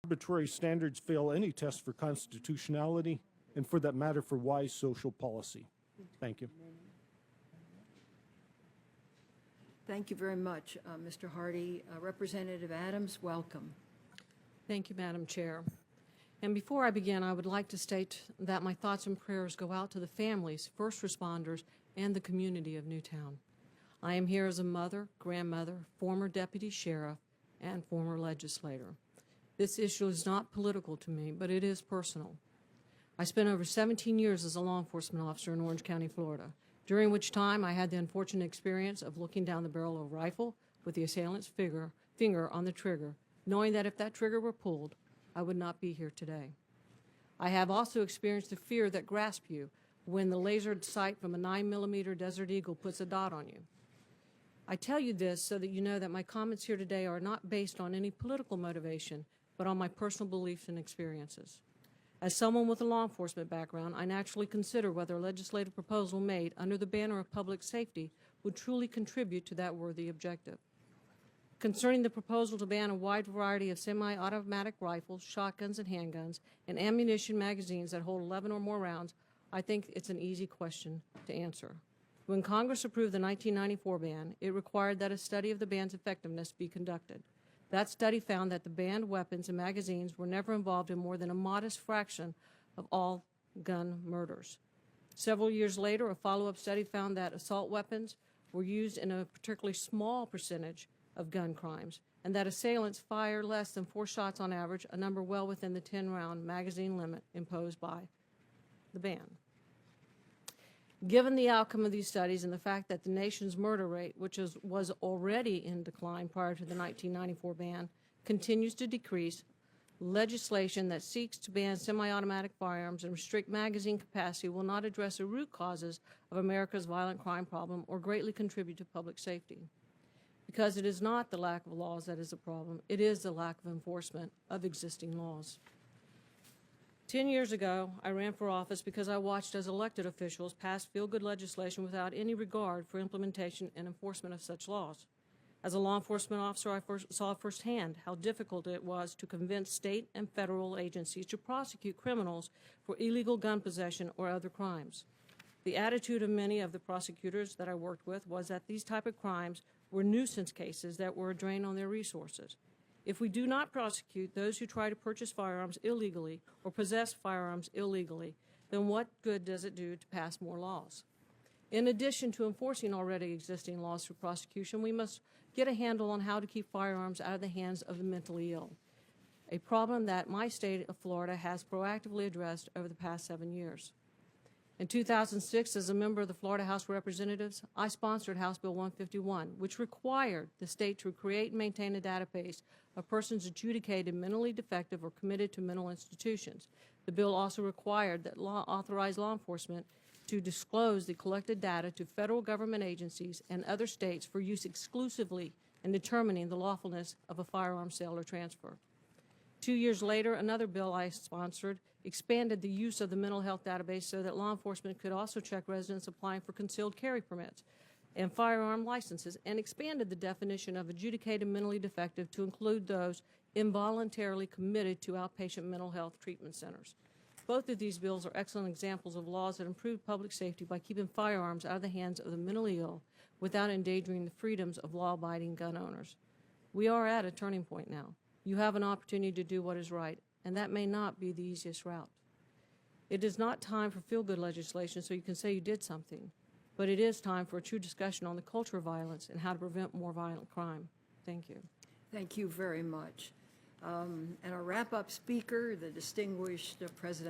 arbitrary standards fail any test for constitutionality and, for that matter, for wise social policy. Thank you. Thank you very much, Mr. Hardy. Representative Adams, welcome. Thank you, Madam Chair. And before I begin, I would like to state that my thoughts and prayers go out to the families, first responders, and the community of Newtown. I am here as a mother, grandmother, former deputy sheriff, and former legislator. This issue is not political to me, but it is personal. I spent over 17 years as a law enforcement officer in Orange County, Florida, during which time I had the unfortunate experience of looking down the barrel of a rifle with the assailant's finger on the trigger, knowing that if that trigger were pulled, I would not be here today. I have also experienced the fear that grasps you when the lasered sight from a 9mm Desert Eagle puts a dot on you. I tell you this so that you know that my comments here today are not based on any political motivation, but on my personal beliefs and experiences. As someone with a law enforcement background, I naturally consider whether a legislative proposal made under the banner of public safety would truly contribute to that worthy objective. Concerning the proposal to ban a wide variety of semi-automatic rifles, shotguns, and handguns, and ammunition magazines that hold 11 or more rounds, I think it's an easy question to answer. When Congress approved the 1994 ban, it required that a study of the ban's effectiveness be conducted. That study found that the banned weapons and magazines were never involved in more than a modest fraction of all gun murders. Several years later, a follow-up study found that assault weapons were used in a particularly small percentage of gun crimes, and that assailants fire less than 4 shots on average, a number well within the 10-round magazine limit imposed by the ban. Given the outcome of these studies and the fact that the nation's murder rate, which was already in decline prior to the 1994 ban, continues to decrease, legislation that seeks to ban semi-automatic firearms and restrict magazine capacity will not address the root causes of America's violent crime problem or greatly contribute to public safety. Because it is not the lack of laws that is the problem, it is the lack of enforcement of existing laws. 10 years ago, I ran for office because I watched as elected officials pass feel-good legislation without any regard for implementation and enforcement of such laws. As a law enforcement officer, I saw firsthand how difficult it was to convince state and federal agencies to prosecute criminals for illegal gun possession or other crimes. The attitude of many of the prosecutors that I worked with was that these type of crimes were nuisance cases that were a drain on their resources. If we do not prosecute those who try to purchase firearms illegally or possess firearms illegally, then what good does it do to pass more laws? In addition to enforcing already existing laws through prosecution, we must get a handle on how to keep firearms out of the hands of the mentally ill, a problem that my state of Florida has proactively addressed over the past 7 years. In 2006, as a member of the Florida House of Representatives, I sponsored House Bill 151, which required the state to create and maintain a database of persons adjudicated mentally defective or committed to mental institutions. The bill also required that authorized law enforcement to disclose the collected data to federal government agencies and other states for use exclusively in determining the lawfulness of a firearm sale or transfer. 2 years later, another bill I sponsored expanded the use of the mental health database so that law enforcement could also check residents applying for concealed carry permits and firearm licenses, and expanded the definition of adjudicated mentally defective to include those involuntarily committed to outpatient mental health treatment centers. Both of these bills are excellent examples of laws that improve public safety by keeping firearms out of the hands of the mentally ill without endangering the freedoms of law-abiding gun owners. We are at a turning point now. You have an opportunity to do what is right, and that may not be the easiest route. It is not time for feel-good legislation so you can say you did something, but it is time for a true discussion on the culture of violence and how to prevent more violent crime. Thank you. Thank you very much. And our wrap-up speaker, the distinguished President